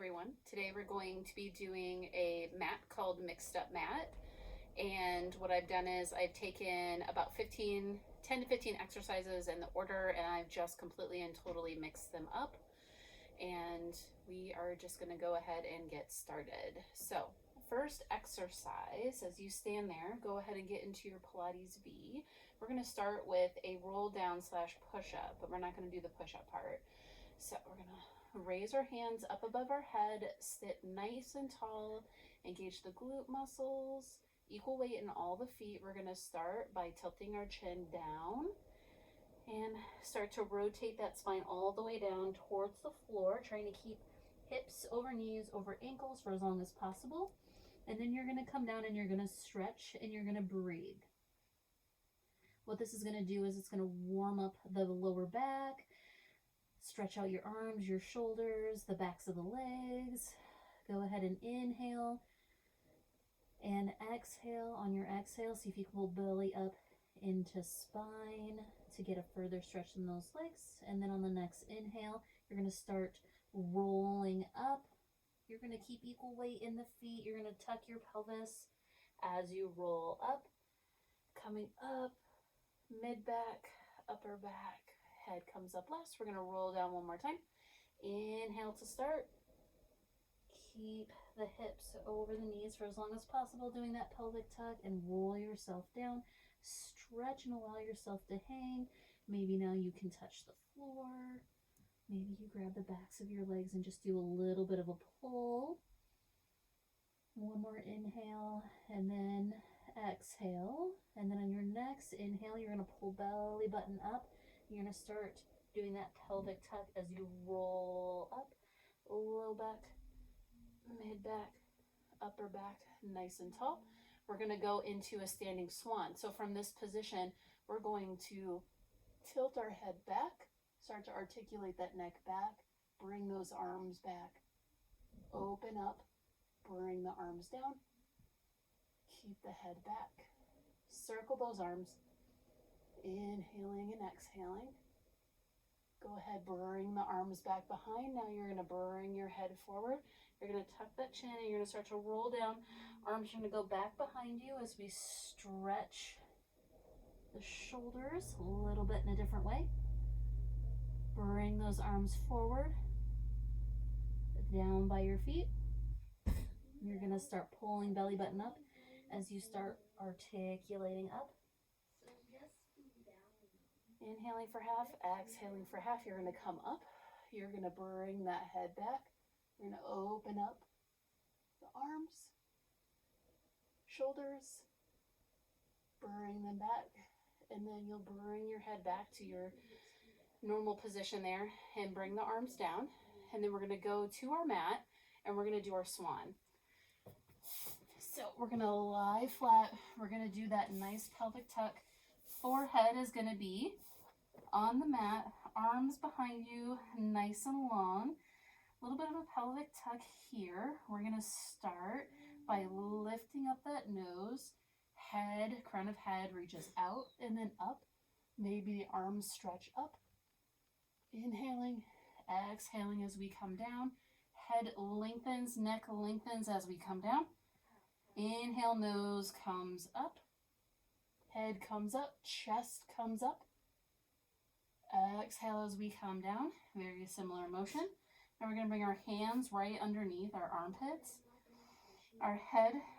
everyone. Today we're going to be doing a mat called Mixed Up Mat. And what I've done is I've taken about 10 to 15 exercises in the order, and I've just completely and totally mixed them up. And we are just going to go ahead and get started. So first exercise, as you stand there, go ahead and get into your Pilates V. We're going to start with a roll down / push up, but we're not going to do the push up part. So we're going to raise our hands up above our head, sit nice and tall, engage the glute muscles, equal weight in all the feet. We're going to start by tilting our chin down and start to rotate that spine all the way down towards the floor, trying to keep hips over knees over ankles for as long as possible. And then you're going to come down and you're going to stretch and you're going to breathe. What this is going to do is it's going to warm up the lower back, stretch out your arms, your shoulders, the backs of the legs. Go ahead and inhale and exhale. On your exhale, see if you can pull belly up into spine to get a further stretch in those legs. And then on the next inhale, you're going to start rolling up. You're going to keep equal weight in the feet. You're going to tuck your pelvis as you roll up, coming up, mid back, upper back, head comes up last. We're going to roll down one more time. Inhale to start. Keep the hips over the knees for as long as possible, doing that pelvic tuck, and roll yourself down. Stretch and allow yourself to hang. Maybe now you can touch the floor. Maybe you grab the backs of your legs and just do a little bit of a pull. One more inhale and then exhale. And then on your next inhale, you're going to pull belly button up. You're going to start doing that pelvic tuck as you roll up, low back, mid back, upper back, nice and tall. We're going to go into a standing swan. So from this position, we're going to tilt our head back, start to articulate that neck back, bring those arms back, open up, bring the arms down, keep the head back, circle those arms, inhaling and exhaling. Go ahead, bring the arms back behind. Now you're going to bring your head forward. You're going to tuck that chin and you're going to start to roll down. Arms are going to go back behind you as we stretch the shoulders a little bit in a different way. Bring those arms forward, down by your feet. You're going to start pulling belly button up as you start articulating up. Inhaling for half, exhaling for half. You're going to come up. You're going to bring that head back. You're going to open up the arms, shoulders, bring them back, and then you'll bring your head back to your normal position there and bring the arms down. And then we're going to go to our mat and we're going to do our swan. So we're going to lie flat. We're going to do that nice pelvic tuck. Forehead is going to be on the mat, arms behind you, nice and long. A little bit of a pelvic tuck here. We're going to start by lifting up that nose. Head, crown of head reaches out and then up. Maybe the arms stretch up. Inhaling, exhaling as we come down. Head lengthens, neck lengthens as we come down. Inhale, nose comes up. Head comes up, chest comes up. Exhale as we come down. Very similar motion. Now we're going to bring our hands right underneath our armpits. Our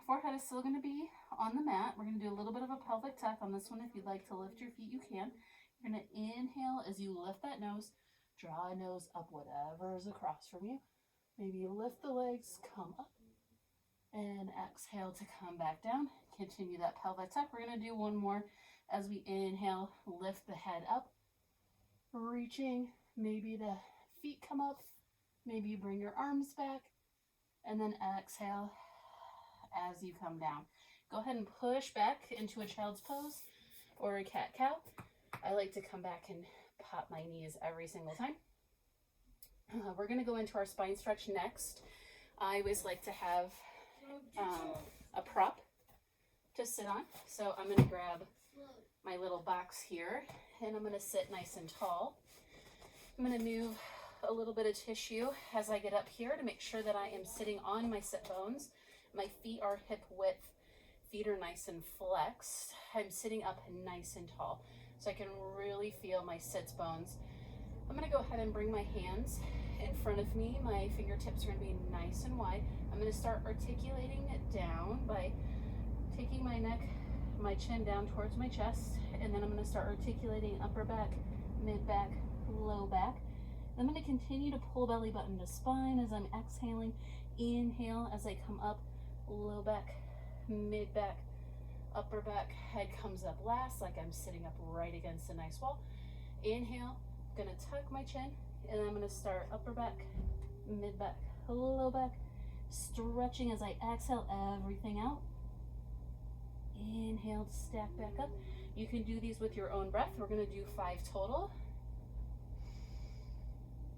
forehead is still going to be on the mat. We're going to do a little bit of a pelvic tuck on this one. If you'd like to lift your feet, you can. You're going to inhale as you lift that nose. Draw a nose up, whatever is across from you. Maybe lift the legs, come up. And exhale to come back down. Continue that pelvic tuck. We're going to do one more as we inhale, lift the head up. Reaching, maybe the feet come up. Maybe you bring your arms back. And then exhale as you come down. Go ahead and push back into a child's pose or a cat-cow. I like to come back and pop my knees every single time. We're going to go into our spine stretch next. I always like to have a prop to sit on. So I'm going to grab my little box here and I'm going to sit nice and tall. I'm going to move a little bit of tissue as I get up here to make sure that I am sitting on my sit bones. My feet are hip width. Feet are nice and flexed. I'm sitting up nice and tall, so I can really feel my sits bones. I'm gonna go ahead and bring my hands in front of me. My fingertips are gonna be nice and wide. I'm gonna start articulating it down by taking my chin down towards my chest, and then I'm gonna start articulating upper back, mid back, low back. I'm gonna continue to pull belly button to spine as I'm exhaling. Inhale as I come up, low back, mid back, upper back, head comes up last like I'm sitting up right against a nice wall. Inhale, gonna tuck my chin, and I'm gonna start upper back, mid back, low back, stretching as I exhale everything out. Inhale, stack back up. You can do these with your own breath. We're gonna do 5 total.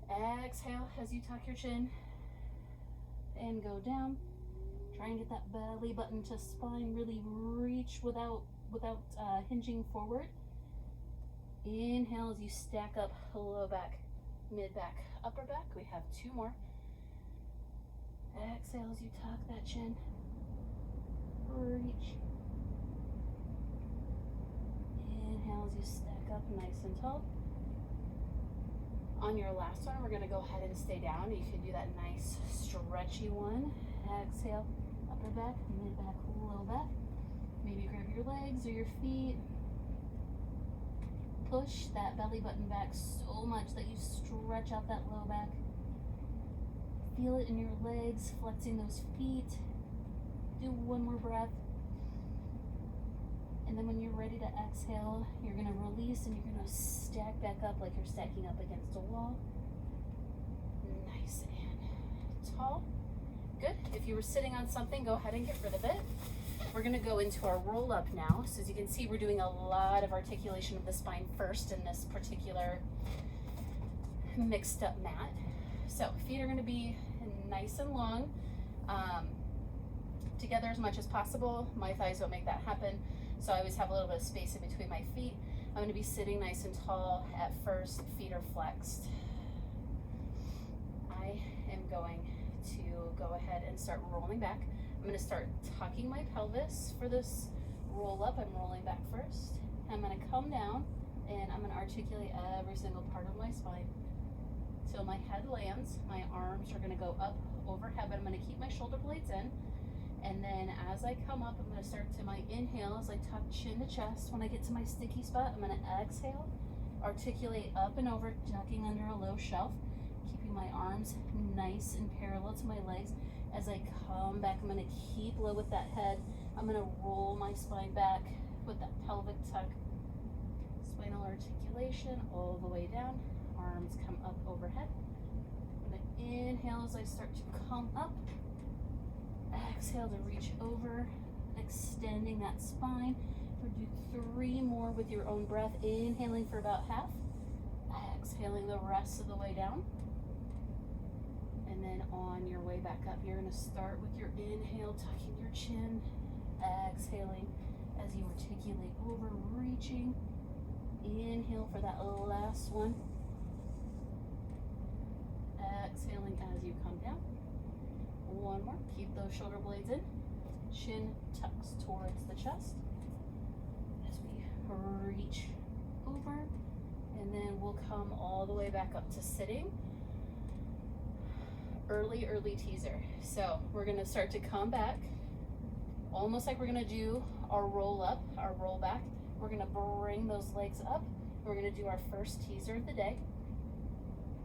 Exhale as you tuck your chin and go down. Try and get that belly button to spine, really reach without hinging forward. Inhale as you stack up, low back, mid back, upper back. We have 2 more. Exhale as you tuck that chin, reach. Inhale as you stack up nice and tall. On your last one, we're gonna go ahead and stay down. You can do that nice stretchy one. Exhale, upper back, mid back, low back. Maybe grab your legs or your feet. Push that belly button back so much that you stretch out that low back. Feel it in your legs, flexing those feet. Do 1 more breath. And then when you're ready to exhale, you're gonna release and you're gonna stack back up like you're stacking up against a wall. Nice and tall. Good. If you were sitting on something, go ahead and get rid of it. We're gonna go into our roll up now. So as you can see, we're doing a lot of articulation of the spine first in this particular mixed up mat. So feet are gonna be nice and long, together as much as possible. My thighs don't make that happen, so I always have a little bit of space in between my feet. I'm gonna be sitting nice and tall at first, feet are flexed. I am going to go ahead and start rolling back. I'm gonna start tucking my pelvis for this roll up. I'm rolling back first. I'm gonna come down and I'm gonna articulate every single part of my spine till my head lands. My arms are gonna go up overhead, but I'm gonna keep my shoulder blades in. And then as I come up, I'm gonna start to my inhale as I tuck chin to chest. When I get to my sticky spot, I'm gonna exhale, articulate up and over, ducking under a low shelf, keeping my arms nice and parallel to my legs. As I come back, I'm gonna keep low with that head. I'm gonna roll my spine back with that pelvic tuck. Spinal articulation all the way down. Arms come up overhead. I'm gonna inhale as I start to come up. Exhale to reach over, extending that spine. We'll do 3 more with your own breath. Inhaling for about half. Exhaling the rest of the way down. And then on your way back up, you're gonna start with your inhale, tucking your chin. Exhaling as you articulate over, reaching. Inhale for that last one. Exhaling as you come down. 1 more. Keep those shoulder blades in. Chin tucks towards the chest as we reach over, and then we'll come all the way back up to sitting. Early teaser. So we're gonna start to come back, almost like we're gonna do our roll up, our roll back. We're gonna bring those legs up. We're gonna do our first teaser of the day.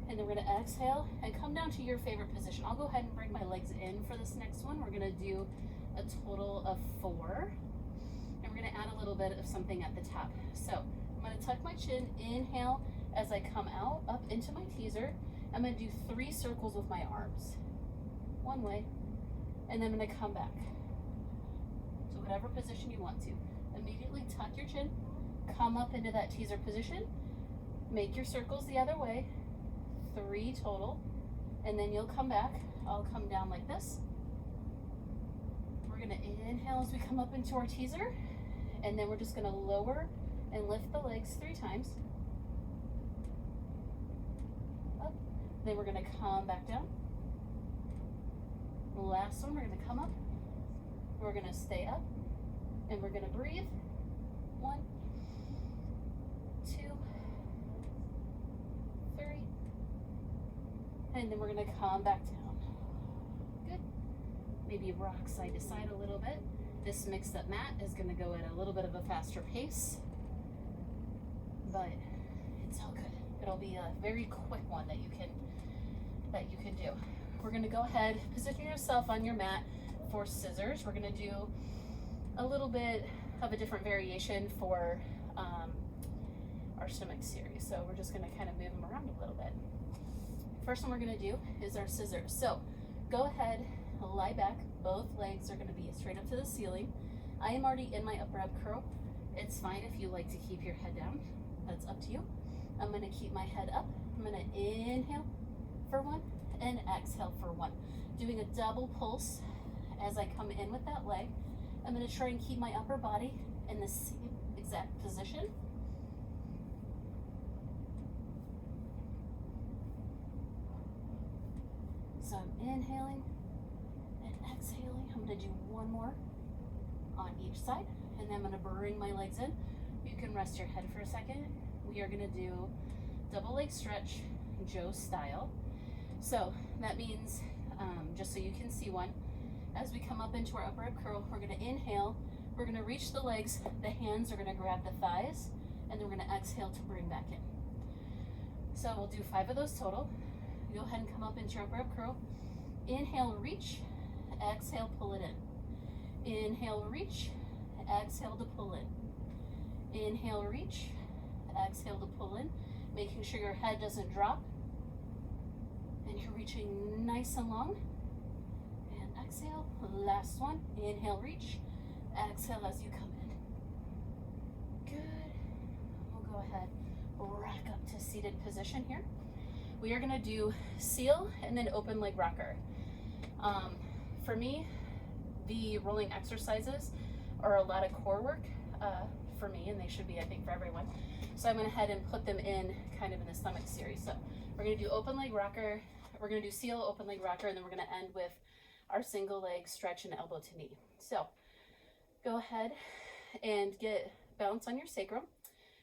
And then we're gonna exhale and come down to your favorite position. I'll go ahead and bring my legs in for this next one. We're gonna do a total of 4. And we're gonna add a little bit of something at the top. So I'm gonna tuck my chin, inhale as I come out, up into my teaser. I'm gonna do 3 circles with my arms. 1 way, and then I'm gonna come back. So whatever position you want to. Immediately tuck your chin, come up into that teaser position, make your circles the other way. 3 total, and then you'll come back. I'll come down like this. We're gonna inhale as we come up into our teaser, and then we're just gonna lower and lift the legs 3 times. Up, Then we're gonna come back down. Last one, we're gonna come up. We're gonna stay up and we're gonna breathe. 1, 2, 3. And then we're gonna come back down. Good. Maybe rock side to side a little bit. This mixed up mat is gonna go at a little bit of a faster pace, but it's all good. It'll be a very quick one that you can do. We're gonna go ahead, position yourself on your mat for scissors. We're gonna do a little bit of a different variation for our stomach series. So we're just gonna kind of move them around a little bit. First one we're gonna do is our scissors. So go ahead, lie back. Both legs are gonna be straight up to the ceiling. I am already in my upper ab curl. It's fine if you like to keep your head down. That's up to you. I'm gonna keep my head up. I'm gonna inhale for 1 and exhale for 1. Doing a double pulse as I come in with that leg. I'm gonna try and keep my upper body in the same exact position. So I'm inhaling and exhaling. I'm gonna do 1 more on each side, and then I'm gonna bring my legs in. You can rest your head for a second. We are gonna do double leg stretch, Joe style. So that means, just so you can see one, as we come up into our upper ab curl, we're gonna inhale, we're gonna reach the legs, the hands are gonna grab the thighs, and then we're gonna exhale to bring back in. So we'll do 5 of those total. Go ahead and come up into your upper ab curl. Inhale, reach, exhale, pull it in. Inhale, reach, exhale to pull in. Inhale, reach, exhale to pull in, making sure your head doesn't drop. And you're reaching nice and long. And exhale, last one. Inhale, reach, exhale as you come in. Good. We'll go ahead, rack up to seated position here. We are gonna do seal and then open leg rocker. For me, the rolling exercises are a lot of core work for me, and they should be, I think, for everyone. So I'm gonna head and put them in kind of in the stomach series. So we're gonna do open leg rocker, we're gonna do seal, open leg rocker, and then we're gonna end with our single leg stretch and elbow to knee. So go ahead and get balance on your sacrum.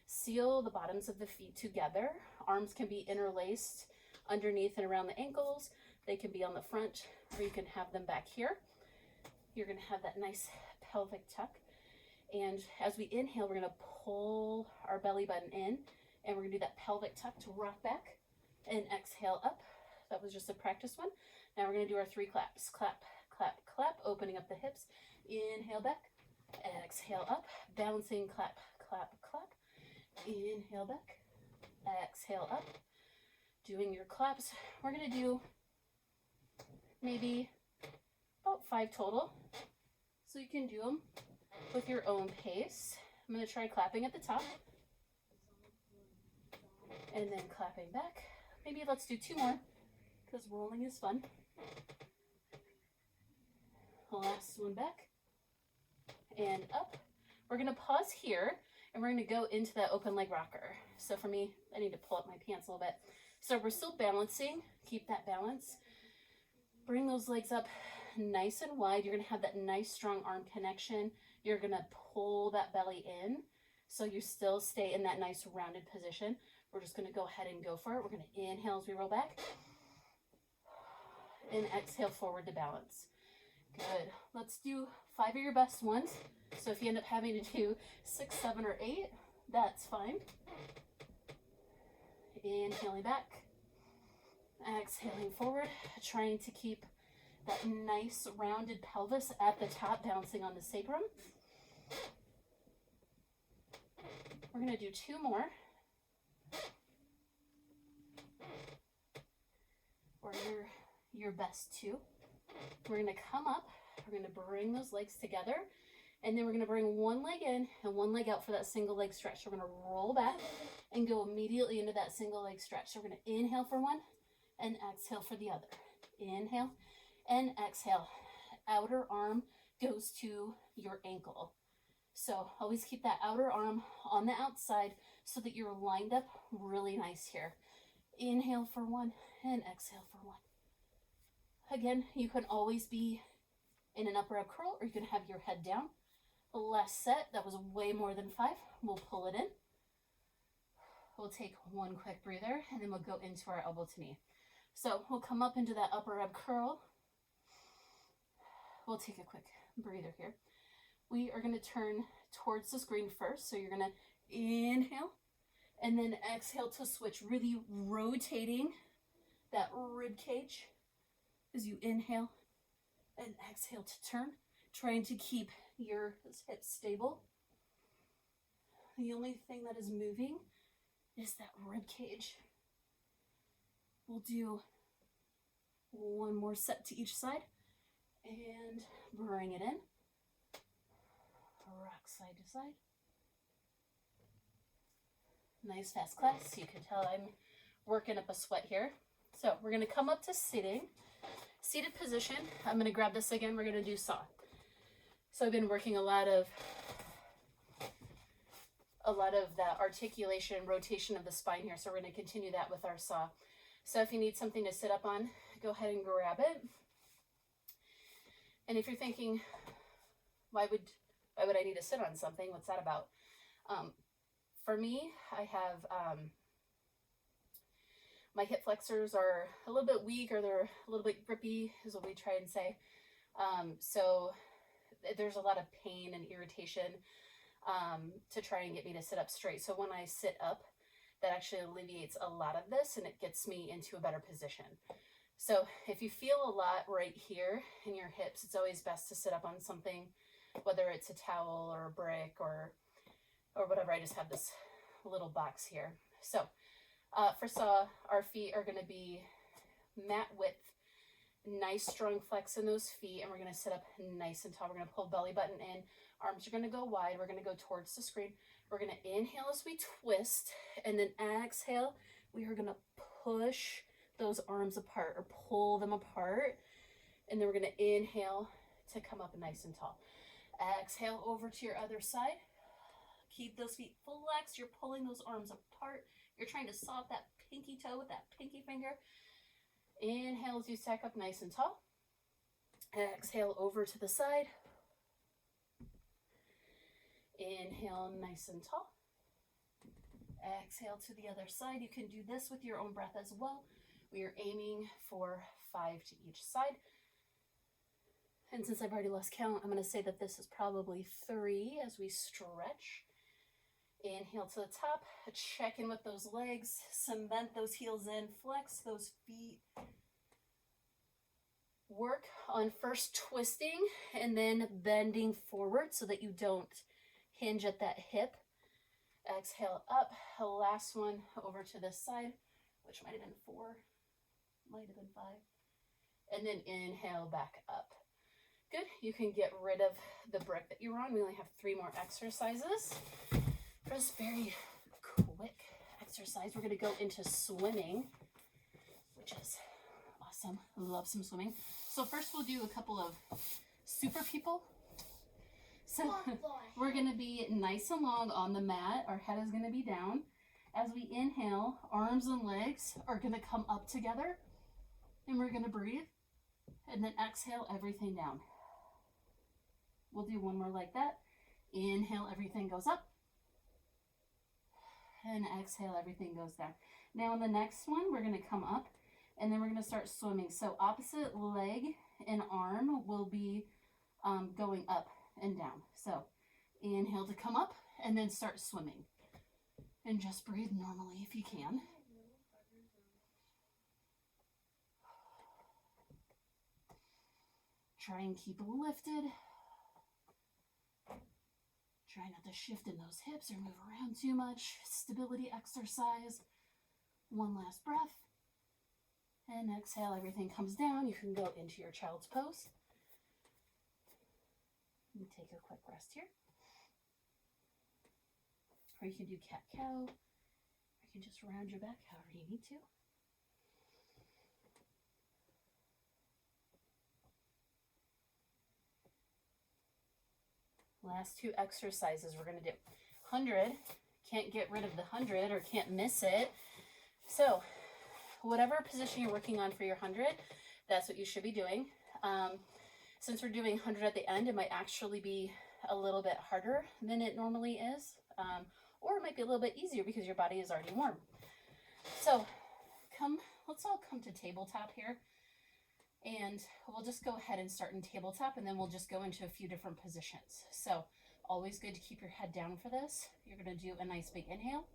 Seal the bottoms of the feet together. Arms can be interlaced underneath and around the ankles. They can be on the front, or you can have them back here. You're gonna have that nice pelvic tuck. And as we inhale, we're gonna pull our belly button in, and we're gonna do that pelvic tuck to rock back and exhale up. That was just a practice one. Now we're gonna do our 3 claps. Clap, clap, clap, opening up the hips. Inhale back, exhale up, bouncing, clap, clap, clap. Inhale back, exhale up. Doing your claps. We're gonna do maybe about 5 total. So you can do them with your own pace. I'm gonna try clapping at the top. And then clapping back. Maybe let's do 2 more, because rolling is fun. Last one back. And up. We're gonna pause here, and we're gonna go into that open leg rocker. So for me, I need to pull up my pants a little bit. So we're still balancing, keep that balance. Bring those legs up nice and wide. You're gonna have that nice strong arm connection. You're gonna pull that belly in, so you still stay in that nice rounded position. We're just gonna go ahead and go for it. We're gonna inhale as we roll back, and exhale forward to balance. Good. Let's do 5 of your best ones. So if you end up having to do 6, 7, or 8, that's fine. Inhaling back, exhaling forward, trying to keep that nice rounded pelvis at the top, bouncing on the sacrum. We're gonna do 2 more. Or your best 2. We're gonna come up, we're gonna bring those legs together, and then we're gonna bring 1 leg in and 1 leg out for that single leg stretch. So we're gonna roll back and go immediately into that single leg stretch. So we're gonna inhale for 1 and exhale for the other. Inhale and exhale. Outer arm goes to your ankle. So always keep that outer arm on the outside so that you're lined up really nice here. Inhale for 1 and exhale for 1. Again, you can always be in an upper ab curl, or you can have your head down. Last set, that was way more than 5. We'll pull it in. We'll take 1 quick breather, and then we'll go into our elbow to knee. So we'll come up into that upper ab curl. We'll take a quick breather here. We are going to turn towards the screen first. So you're going to inhale and then exhale to switch, really rotating that rib cage as you inhale and exhale to turn, trying to keep your hips stable. The only thing that is moving is that rib cage. We'll do 1 more set to each side and bring it in. Rock side to side. Nice fast class. You can tell I'm working up a sweat here. So we're going to come up to sitting. Seated position. I'm going to grab this again. We're going to do saw. So I've been working a lot of that articulation, rotation of the spine here. So we're going to continue that with our saw. So if you need something to sit up on, go ahead and grab it. And if you're thinking, why would I need to sit on something? What's that about? For me, I have my hip flexors are a little bit weak, or they're a little bit grippy, is what we try and say. So there's a lot of pain and irritation to try and get me to sit up straight. So when I sit up, that actually alleviates a lot of this, and it gets me into a better position. So if you feel a lot right here in your hips, it's always best to sit up on something, whether it's a towel or a brick or whatever. I just have this little box here. So for saw, our feet are going to be mat width, nice strong flex in those feet, and we're going to sit up nice and tall. We're going to pull belly button in, arms are going to go wide, we're going to go towards the screen. We're going to inhale as we twist, and then exhale, we are going to push those arms apart or pull them apart, and then we're going to inhale to come up nice and tall. Exhale over to your other side. Keep those feet flexed. You're pulling those arms apart. You're trying to saw up that pinky toe with that pinky finger. Inhale as you stack up nice and tall. Exhale over to the side. Inhale nice and tall. Exhale to the other side. You can do this with your own breath as well. We are aiming for 5 to each side. And since I've already lost count, I'm going to say that this is probably 3 as we stretch. Inhale to the top, check in with those legs, cement those heels in, flex those feet. Work on first twisting and then bending forward so that you don't hinge at that hip. Exhale up, last one over to this side, which might have been 4, might have been 5. And then inhale back up. Good, you can get rid of the brick that you were on. We only have 3 more exercises. For this very quick exercise, we're going to go into swimming, which is awesome. Love some swimming. So first we'll do a couple of super people. So we're going to be nice and long on the mat. Our head is going to be down. As we inhale, arms and legs are going to come up together, and we're going to breathe, and then exhale everything down. We'll do 1 more like that. Inhale, everything goes up. And exhale, everything goes down. Now in the next one, we're going to come up, and then we're going to start swimming. So opposite leg and arm will be going up and down. So inhale to come up, and then start swimming. And just breathe normally if you can. Try and keep lifted. Try not to shift in those hips or move around too much. Stability exercise. 1 last breath. And exhale, everything comes down. You can go into your child's pose. And take a quick rest here. Or you can do cat-cow. Or you can just round your back however you need to. Last 2 exercises we're going to do. 100, can't get rid of the 100 or can't miss it. So whatever position you're working on for your 100, that's what you should be doing. Since we're doing 100 at the end, it might actually be a little bit harder than it normally is, or it might be a little bit easier because your body is already warm. So let's all come to tabletop here, and we'll just go ahead and start in tabletop, and then we'll just go into a few different positions. So always good to keep your head down for this. You're going to do a nice big inhale,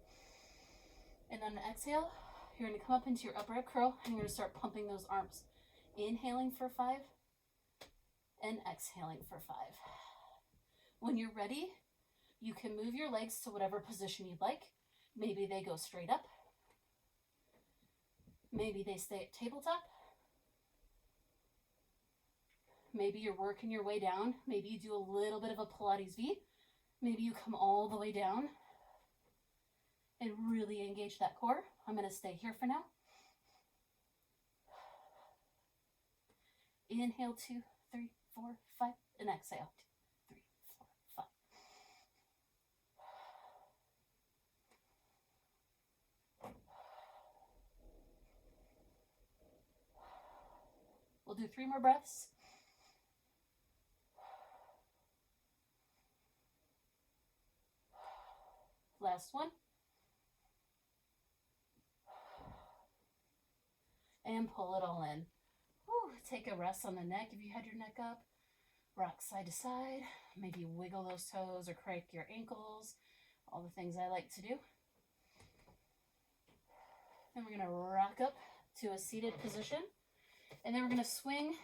and then an exhale. You're going to come up into your upright curl, and you're going to start pumping those arms. Inhaling for 5 and exhaling for 5. When you're ready, you can move your legs to whatever position you'd like. Maybe they go straight up. Maybe they stay at tabletop. Maybe you're working your way down. Maybe you do a little bit of a Pilates V. Maybe you come all the way down and really engage that core. I'm going to stay here for now. Inhale, 2, 3, 4, 5, and exhale, 2, 3, 4, 5. We'll do 3 more breaths. Last one. And pull it all in. Whew, take a rest on the neck if you had your neck up. Rock side to side. Maybe wiggle those toes or crank your ankles. All the things I like to do. Then we're going to rock up to a seated position. And then we're going to swing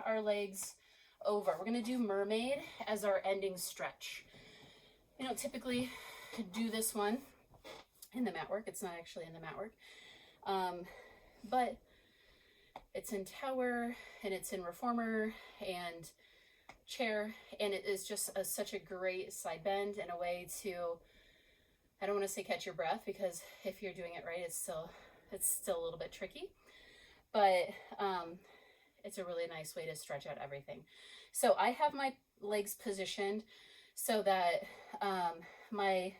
our legs over. We're going to do mermaid as our ending stretch. You don't typically do this one in the mat work. It's not actually in the mat work. But it's in tower, and it's in reformer and chair, and it is just such a great side bend and a way to, I don't want to say catch your breath, because if you're doing it right, it's still a little bit tricky, but it's a really nice way to stretch out everything. So I have my legs positioned so that my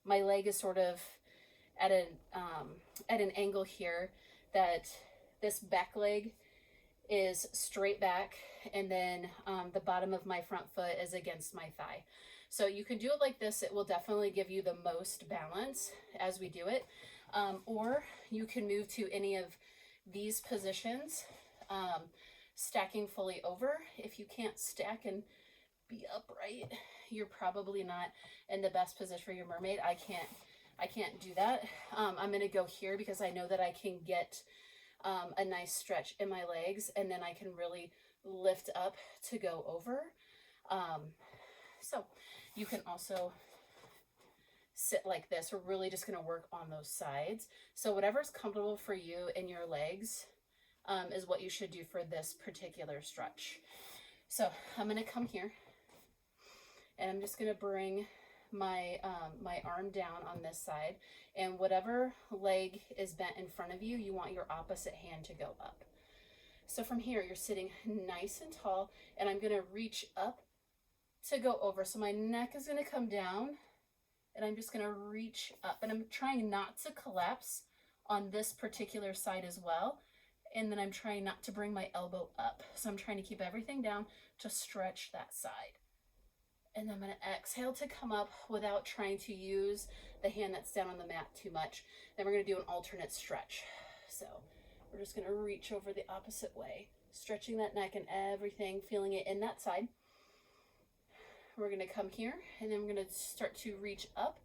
leg is sort of at an angle here, that this back leg is straight back, and then the bottom of my front foot is against my thigh. So you can do it like this. It will definitely give you the most balance as we do it. Or you can move to any of these positions, stacking fully over. If you can't stack and be upright, you're probably not in the best position for your mermaid. I can't do that. I'm going to go here because I know that I can get a nice stretch in my legs, and then I can really lift up to go over. So you can also sit like this. We're really just going to work on those sides. So whatever's comfortable for you in your legs is what you should do for this particular stretch. So I'm going to come here, and I'm just going to bring my my arm down on this side, and whatever leg is bent in front of you, you want your opposite hand to go up. So from here, you're sitting nice and tall, and I'm going to reach up to go over. So my neck is going to come down, and I'm just going to reach up, and I'm trying not to collapse on this particular side as well. And then I'm trying not to bring my elbow up. So I'm trying to keep everything down to stretch that side. And then I'm going to exhale to come up without trying to use the hand that's down on the mat too much. Then we're going to do an alternate stretch. So we're just going to reach over the opposite way, stretching that neck and everything, feeling it in that side. We're going to come here, and then we're going to start to reach up.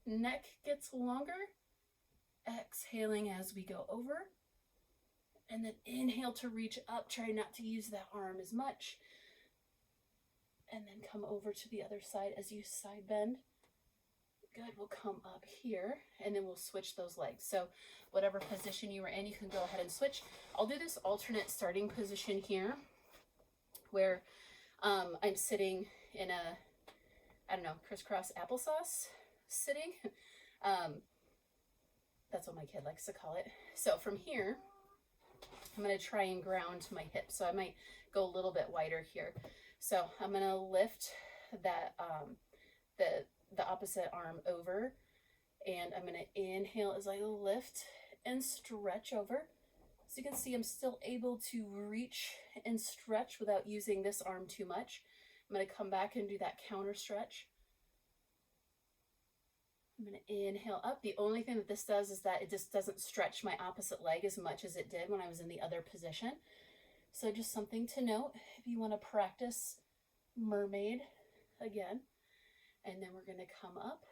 Neck gets longer. Exhaling as we go over. And then inhale to reach up. Try not to use that arm as much. And then come over to the other side as you side bend. Good, we'll come up here, and then we'll switch those legs. So whatever position you were in, you can go ahead and switch. I'll do this alternate starting position here, where I'm sitting in a, I don't know, crisscross applesauce sitting. That's what my kid likes to call it. So from here, I'm going to try and ground my hips. So I might go a little bit wider here. So I'm going to lift that, the opposite arm over, and I'm going to inhale as I lift, and stretch over. So you can see I'm still able to reach and stretch without using this arm too much. I'm going to come back and do that counter stretch. I'm going to inhale up. The only thing that this does is that it just doesn't stretch my opposite leg as much as it did when I was in the other position. So just something to note if you want to practice mermaid again. And then we're going to come up.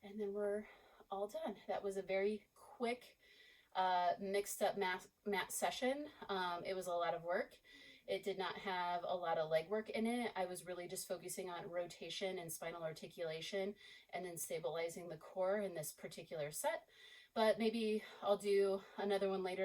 And then we're all done. That was a very quick mixed up mat session. It was a lot of work. It did not have a lot of leg work in it. I was really just focusing on rotation and spinal articulation and then stabilizing the core in this particular set. But maybe I'll do another one later